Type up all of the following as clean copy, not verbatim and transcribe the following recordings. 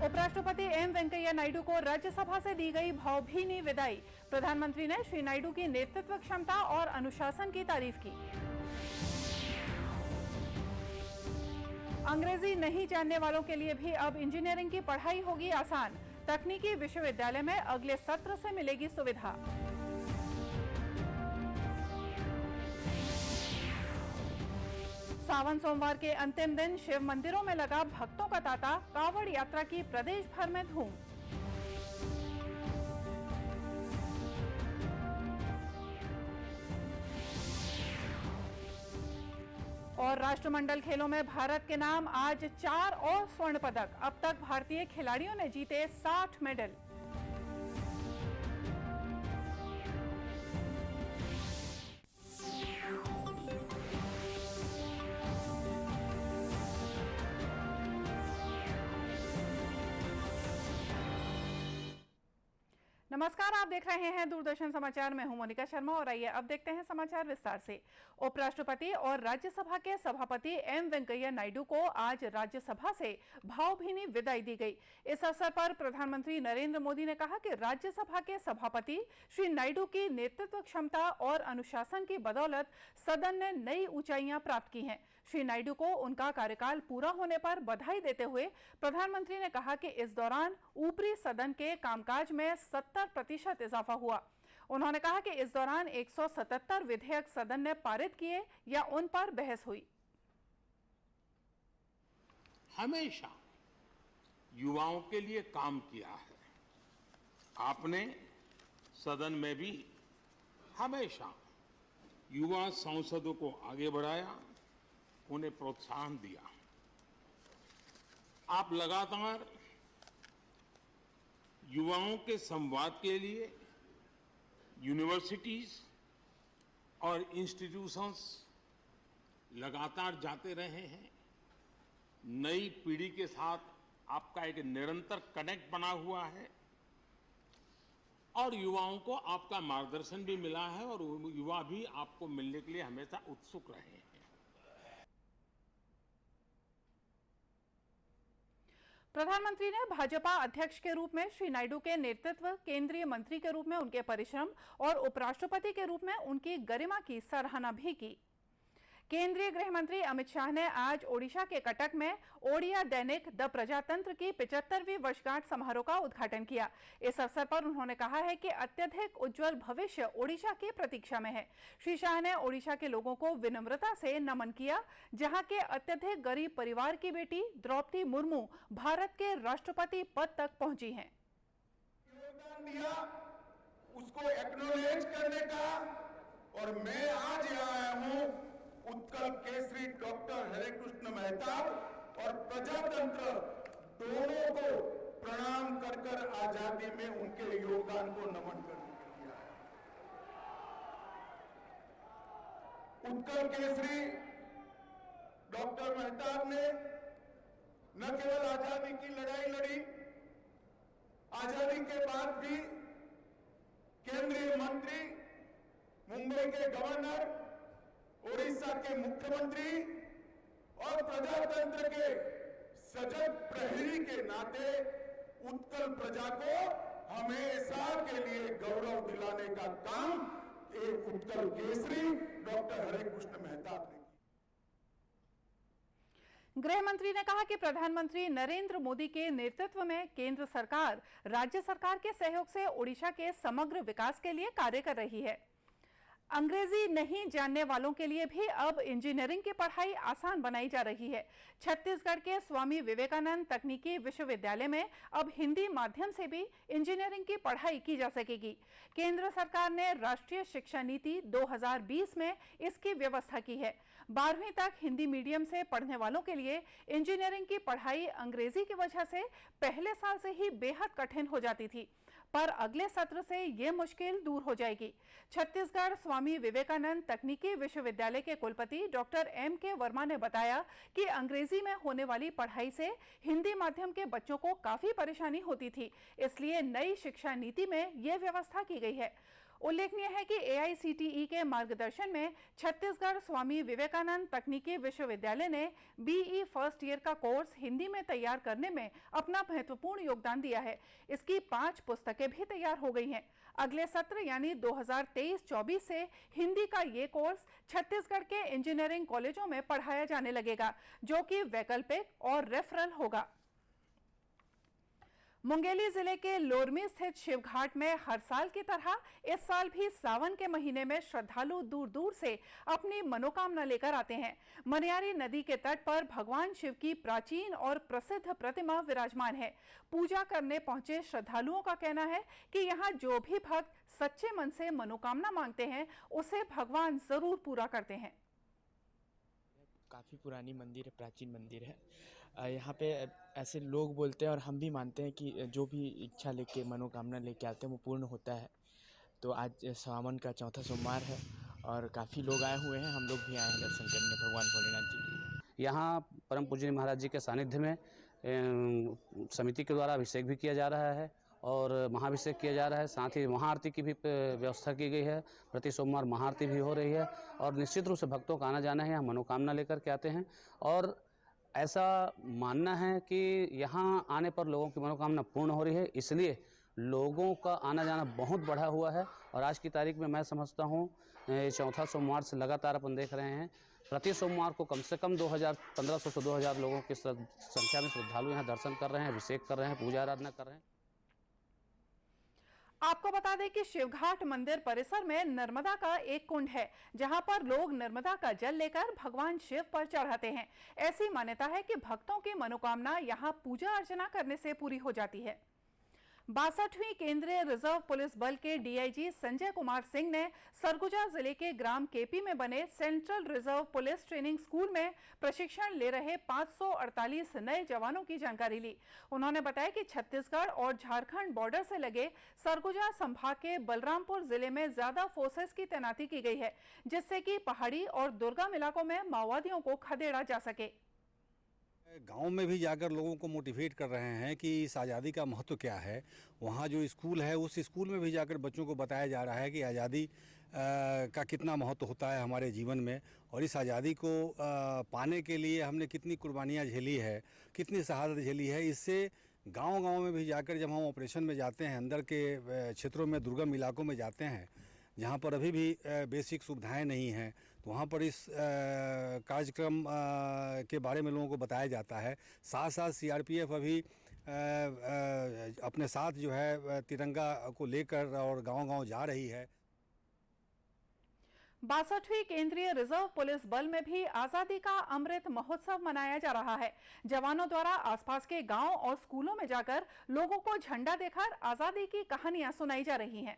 उपराष्ट्रपति एम वेंकैया नायडू को राज्यसभा से दी गई भावभीनी विदाई। प्रधानमंत्री ने श्री नायडू की नेतृत्व क्षमता और अनुशासन की तारीफ की। अंग्रेजी नहीं जानने वालों के लिए भी अब इंजीनियरिंग की पढ़ाई होगी आसान। तकनीकी विश्वविद्यालय में अगले सत्र से मिलेगी सुविधा। सावन सोमवार के अंतिम दिन शिव मंदिरों में लगा भक्तों का तांता। कांवड़ यात्रा की प्रदेश भर में धूम। और राष्ट्रमंडल खेलों में भारत के नाम आज 4 और स्वर्ण पदक। अब तक भारतीय खिलाड़ियों ने जीते 60 मेडल। नमस्कार, आप देख रहे हैं दूरदर्शन समाचार। मैं हूं मोनिका शर्मा और आइए अब देखते हैं समाचार विस्तार से। उपराष्ट्रपति और राज्यसभा के सभापति एम वेंकैया नायडू को आज राज्यसभा से भावभीनी विदाई दी गई। इस अवसर पर प्रधानमंत्री नरेंद्र मोदी ने कहा कि राज्यसभा के सभापति श्री नायडू की नेतृत्व क्षमता और अनुशासन की बदौलत सदन ने नई ऊंचाइयां प्राप्त की हैं। श्री नायडू को उनका कार्यकाल पूरा होने पर बधाई देते हुए प्रधानमंत्री ने कहा कि इस दौरान ऊपरी सदन के कामकाज में 70% इजाफा हुआ। उन्होंने कहा कि इस दौरान 177 विधेयक सदन ने पारित किए या उन पर बहस हुई। हमेशा युवाओं के लिए काम किया है। आपने सदन में भी हमेशा युवा सांसदों को आगे बढ़ाया, उन्हें प्रोत्साहन दिया। आप लगातार युवाओं के संवाद के लिए यूनिवर्सिटीज और इंस्टीट्यूशंस लगातार जाते रहे हैं। नई पीढ़ी के साथ आपका एक निरंतर कनेक्ट बना हुआ है और युवाओं को आपका मार्गदर्शन भी मिला है और युवा भी आपको मिलने के लिए हमेशा उत्सुक रहे हैं। प्रधानमंत्री ने भाजपा अध्यक्ष के रूप में श्री नायडू के नेतृत्व, केंद्रीय मंत्री के रूप में उनके परिश्रम और उपराष्ट्रपति के रूप में उनकी गरिमा की सराहना भी की। केंद्रीय गृह मंत्री अमित शाह ने आज ओडिशा के कटक में ओडिया दैनिक द प्रजातंत्र की 75वीं वर्षगांठ समारोह का उद्घाटन किया। इस अवसर पर उन्होंने कहा है कि अत्यधिक उज्जवल भविष्य ओडिशा की प्रतीक्षा में है। श्री शाह ने ओडिशा के लोगों को विनम्रता से नमन किया, जहां के अत्यधिक गरीब परिवार की बेटी द्रौपदी मुर्मू भारत के राष्ट्रपति पद तक पहुंची हैं। योगदान दिया उसको एक्नॉलेज करने का, और मैं आज यहाँ आया हूं उत्कल केसरी डॉक्टर हरेकृष्ण मेहताब और प्रजातंत्र दोनों को प्रणाम कर कर आजादी में उनके योगदान को नमन करने के लिए आया। उत्कल केसरी डॉक्टर मेहताब ने न केवल आजादी की लड़ाई लड़ी, आजादी के बाद भी केंद्रीय मंत्री, मुंबई के गवर्नर, ओडिशा के मुख्यमंत्री और प्रजातंत्र के सजग प्रहरी के नाते उत्कल प्रजा को हमेशा के लिए गौरव दिलाने का काम एक उत्कल केसरी डॉक्टर हरेकृष्ण मेहताब ने किया। गृह मंत्री ने कहा कि प्रधानमंत्री नरेंद्र मोदी के नेतृत्व में केंद्र सरकार राज्य सरकार के सहयोग से ओडिशा के समग्र विकास के लिए कार्य कर रही है। अंग्रेजी नहीं जानने वालों के लिए भी अब इंजीनियरिंग की पढ़ाई आसान बनाई जा रही है। छत्तीसगढ़ के स्वामी विवेकानंद तकनीकी विश्वविद्यालय में अब हिंदी माध्यम से भी इंजीनियरिंग की पढ़ाई की जा सकेगी। केंद्र सरकार ने राष्ट्रीय शिक्षा नीति 2020 में इसकी व्यवस्था की है। 12वीं तक हिंदी मीडियम से पढ़ने वालों के लिए इंजीनियरिंग की पढ़ाई अंग्रेजी की वजह से पहले साल से ही बेहद कठिन हो जाती थी, पर अगले सत्र से ये मुश्किल दूर हो जाएगी। छत्तीसगढ़ स्वामी विवेकानंद तकनीकी विश्वविद्यालय के कुलपति डॉक्टर M.K. वर्मा ने बताया कि अंग्रेजी में होने वाली पढ़ाई से हिंदी माध्यम के बच्चों को काफी परेशानी होती थी, इसलिए नई शिक्षा नीति में यह व्यवस्था की गई है। उल्लेखनीय है कि AICTE के मार्गदर्शन में छत्तीसगढ़ स्वामी विवेकानंद तकनीकी विश्वविद्यालय ने BE फर्स्ट ईयर का कोर्स हिंदी में तैयार करने में अपना महत्वपूर्ण योगदान दिया है। इसकी 5 पुस्तकें भी तैयार हो गई हैं। अगले सत्र यानी 2023-24 से हिंदी का ये कोर्स छत्तीसगढ़ के इंजीनियरिंग कॉलेजों में पढ़ाया जाने लगेगा, जो कि वैकल्पिक और रेफरल होगा। मुंगेली जिले के लोरमी स्थित शिवघाट में हर साल की तरह इस साल भी सावन के महीने में श्रद्धालु दूर दूर से अपनी मनोकामना लेकर आते हैं। मनियारी नदी के तट पर भगवान शिव की प्राचीन और प्रसिद्ध प्रतिमा विराजमान है। पूजा करने पहुंचे श्रद्धालुओं का कहना है कि यहाँ जो भी भक्त सच्चे मन से मनोकामना मांगते हैं, उसे भगवान जरूर पूरा करते हैं। काफ़ी पुरानी मंदिर है, प्राचीन मंदिर है। यहाँ पे ऐसे लोग बोलते हैं और हम भी मानते हैं कि जो भी इच्छा लेके मनोकामना लेके आते हैं वो पूर्ण होता है। तो आज सावन का चौथा सोमवार है और काफ़ी लोग आए हुए हैं। हम लोग भी आए हैं दर्शन करने भगवान भोलेनाथ जी की। यहाँ परम पूजनीय महाराज जी के सानिध्य में समिति के द्वारा अभिषेक भी किया जा रहा है और महाभिषेक किया जा रहा है। साथ ही महाआरती की भी व्यवस्था की गई है। प्रति सोमवार महाआरती भी हो रही है और निश्चित रूप से भक्तों का आना जाना है। यहाँ मनोकामना लेकर के आते हैं और ऐसा मानना है कि यहाँ आने पर लोगों की मनोकामना पूर्ण हो रही है, इसलिए लोगों का आना जाना बहुत बढ़ा हुआ है। और आज की तारीख में मैं समझता हूँ चौथा सोमवार से लगातार अपन देख रहे हैं प्रति सोमवार को कम से कम 1500 से 2000 लोगों की संख्या में श्रद्धालु यहाँ दर्शन कर रहे हैं, अभिषेक कर रहे हैं, पूजा आराधना कर रहे हैं। आपको बता दें कि शिवघाट मंदिर परिसर में नर्मदा का एक कुंड है, जहां पर लोग नर्मदा का जल लेकर भगवान शिव पर चढ़ाते हैं। ऐसी मान्यता है कि भक्तों की मनोकामना यहां पूजा अर्चना करने से पूरी हो जाती है। 62वीं केंद्रीय रिजर्व पुलिस बल के DIG संजय कुमार सिंह ने सरगुजा जिले के ग्राम केपी में बने central reserve police training school में प्रशिक्षण ले रहे 548 नए जवानों की जानकारी ली। उन्होंने बताया कि छत्तीसगढ़ और झारखंड बॉर्डर से लगे सरगुजा संभाग के बलरामपुर जिले में ज्यादा फोर्सेस की तैनाती की गई है, जिससे कि पहाड़ी और दुर्गम इलाकों में माओवादियों को खदेड़ा जा सके। गांव में भी जाकर लोगों को मोटिवेट कर रहे हैं कि इस आज़ादी का महत्व क्या है। वहाँ जो स्कूल है उस स्कूल में भी जाकर बच्चों को बताया जा रहा है कि आज़ादी का कितना महत्व होता है हमारे जीवन में और इस आज़ादी को पाने के लिए हमने कितनी कुर्बानियाँ झेली है, कितनी शहादत झेली है। इससे गांव-गांव में भी जाकर जब हम ऑपरेशन में जाते हैं, अंदर के क्षेत्रों में, दुर्गम इलाकों में जाते हैं जहाँ पर अभी भी बेसिक सुविधाएं नहीं हैं, तो वहाँ पर इस कार्यक्रम के बारे में लोगों को बताया जाता है। साथ साथ CRPF अभी अपने साथ जो है तिरंगा को लेकर और गांव-गांव जा रही है। 62वीं केंद्रीय रिजर्व पुलिस बल में भी आजादी का अमृत महोत्सव मनाया जा रहा है। जवानों द्वारा आसपास के गांव और स्कूलों में जाकर लोगों को झंडा देकर आजादी की कहानियां सुनाई जा रही हैं।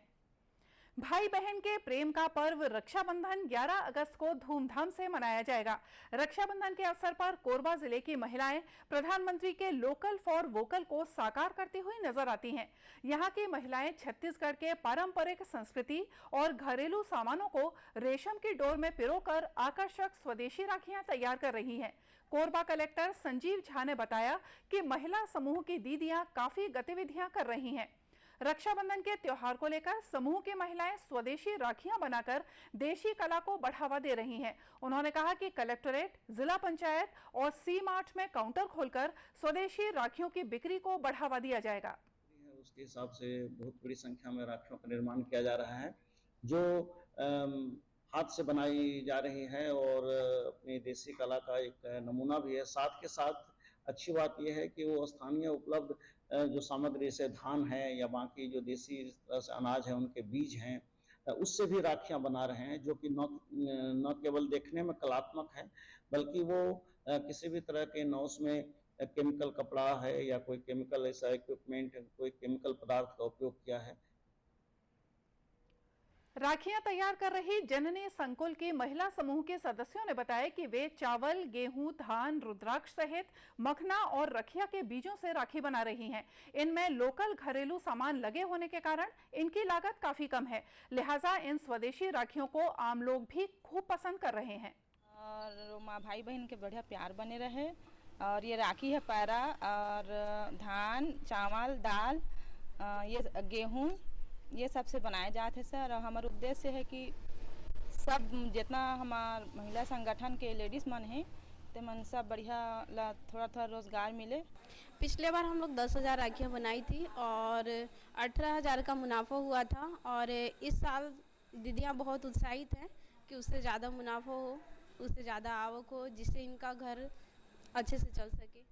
भाई बहन के प्रेम का पर्व रक्षाबंधन 11 अगस्त को धूमधाम से मनाया जाएगा। रक्षाबंधन के अवसर पर कोरबा जिले की महिलाएं प्रधानमंत्री के लोकल फॉर वोकल को साकार करती हुई नजर आती हैं। यहां की महिलाएं छत्तीसगढ़ के पारंपरिक संस्कृति और घरेलू सामानों को रेशम की डोर में पिरोकर आकर्षक स्वदेशी राखियां तैयार कर रही हैं। कोरबा कलेक्टर संजीव झा ने बताया कि महिला समूह की दीदियां काफी गतिविधियां कर रही हैं। रक्षाबंधन के त्योहार को लेकर समूह की महिलाएं स्वदेशी राखियां बनाकर देशी कला को बढ़ावा दे रही हैं। उन्होंने कहा कि कलेक्टरेट, जिला पंचायत और C-Mart में काउंटर खोलकर स्वदेशी राखियों की बिक्री को बढ़ावा दिया जाएगा। उसके हिसाब से बहुत बड़ी संख्या में राखियों का निर्माण किया जा रहा है, जो हाथ से बनाई जा रही है और अपनी देसी कला का एक नमूना भी है। साथ के साथ अच्छी बात यह है कि वो स्थानीय उपलब्ध जो सामग्री से धान है या बाकी जो देसी अनाज है उनके बीज हैं, उससे भी राखियां बना रहे हैं, जो कि न केवल देखने में कलात्मक है बल्कि वो किसी भी तरह के न उसमें केमिकल कपड़ा है या कोई केमिकल ऐसा इक्विपमेंट, कोई केमिकल पदार्थ का उपयोग किया है। राखियां तैयार कर रही जननी संकुल की महिला समूह के सदस्यों ने बताया कि वे चावल, गेहूं, धान, रुद्राक्ष सहित मखना और रखिया के बीजों से राखी बना रही हैं। इनमें लोकल घरेलू सामान लगे होने के कारण इनकी लागत काफी कम है, लिहाजा इन स्वदेशी राखियों को आम लोग भी खूब पसंद कर रहे हैं। और माँ भाई बहन के बढ़िया प्यार बने रहे। और ये राखी है पैरा और धान, चावल, दाल, ये गेहूँ ये सब से बनाए जाते हैं सर। और हमारा उद्देश्य है कि सब जितना हमार महिला संगठन के लेडीज़ मन हैं ते मन सब बढ़िया ला थोड़ा थोड़ा रोजगार मिले। पिछले बार हम लोग 10,000 राखियाँ बनाई थी और 18,000 का मुनाफा हुआ था। और इस साल दीदियाँ बहुत उत्साहित हैं कि उससे ज़्यादा मुनाफा हो, उससे ज़्यादा आवक हो, जिससे इनका घर अच्छे से चल सके।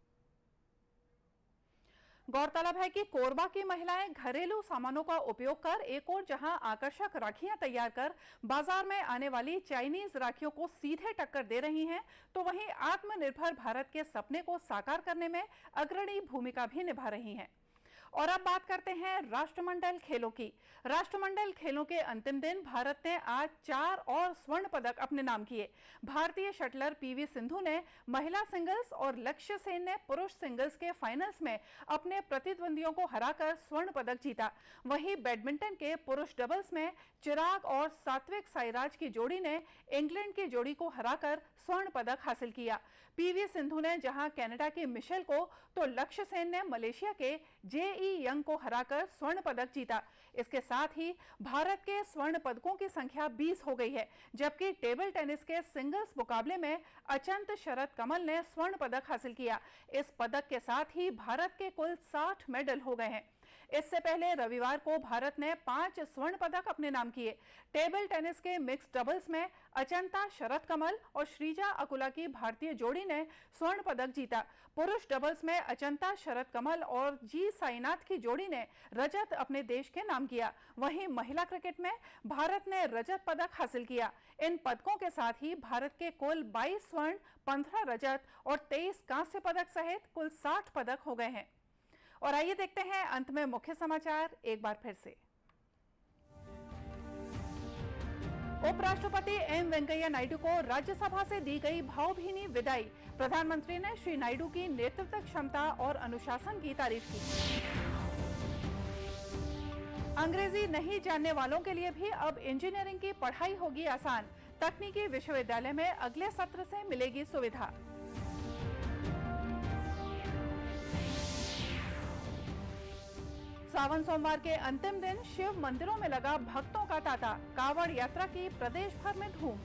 गौरतलब है कि कोरबा की महिलाएं घरेलू सामानों का उपयोग कर एक और जहां आकर्षक राखियां तैयार कर बाजार में आने वाली चाइनीज राखियों को सीधे टक्कर दे रही हैं, तो वहीं आत्मनिर्भर भारत के सपने को साकार करने में अग्रणी भूमिका भी निभा रही हैं। और अब बात करते हैं राष्ट्रमंडल खेलों की। राष्ट्रमंडल खेलों के अंतिम दिन भारत ने आज 4 और स्वर्ण पदक अपने नाम किए। भारतीय शटलर पीवी सिंधु ने महिला सिंगल्स और लक्ष्य सेन ने पुरुष सिंगल्स के फाइनल्स में अपने प्रतिद्वंदियों को हराकर स्वर्ण पदक जीता। वहीं बैडमिंटन के पुरुष डबल्स में चिराग और सात्विक साईराज की जोड़ी ने इंग्लैंड की जोड़ी को हराकर स्वर्ण पदक हासिल किया। पीवी सिंधु ने जहां कनाडा की मिशेल को, तो लक्ष्य सेन ने मलेशिया के जेई यंग को हराकर स्वर्ण पदक जीता। इसके साथ ही भारत के स्वर्ण पदकों की संख्या 20 हो गई है, जबकि टेबल टेनिस के सिंगल्स मुकाबले में अचंत शरद कमल ने स्वर्ण पदक हासिल किया। इस पदक के साथ ही भारत के कुल 60 मेडल हो गए हैं। इससे पहले रविवार को भारत ने 5 स्वर्ण पदक अपने नाम किए। टेबल टेनिस के मिक्स डबल्स में अचंता शरद कमल और श्रीजा अकुला की भारतीय जोड़ी ने स्वर्ण पदक जीता। पुरुष डबल्स में अचंता शरद कमल और जी साईनाथ की जोड़ी ने रजत अपने देश के नाम किया। वहीं महिला क्रिकेट में भारत ने रजत पदक हासिल किया। इन पदकों के साथ ही भारत के कुल 22 स्वर्ण, 15 रजत और 23 कांस्य पदक सहित कुल 60 पदक हो गए हैं। और आइए देखते हैं अंत में मुख्य समाचार एक बार फिर से। उपराष्ट्रपति एम वेंकैया नायडू को राज्यसभा से दी गई भावभीनी विदाई। प्रधानमंत्री ने श्री नायडू की नेतृत्व क्षमता और अनुशासन की तारीफ की। अंग्रेजी नहीं जानने वालों के लिए भी अब इंजीनियरिंग की पढ़ाई होगी आसान। तकनीकी विश्वविद्यालय में अगले सत्र से मिलेगी सुविधा। सावन सोमवार के अंतिम दिन शिव मंदिरों में लगा भक्तों का तांता। कांवड़ यात्रा की प्रदेश भर में धूम।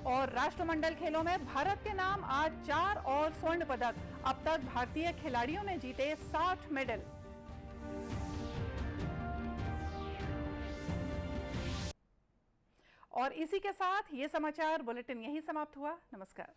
और राष्ट्रमंडल खेलों में भारत के नाम आज 4 और स्वर्ण पदक। अब तक भारतीय खिलाड़ियों ने जीते 60 मेडल। और इसी के साथ ये समाचार बुलेटिन यहीं समाप्त हुआ। नमस्कार।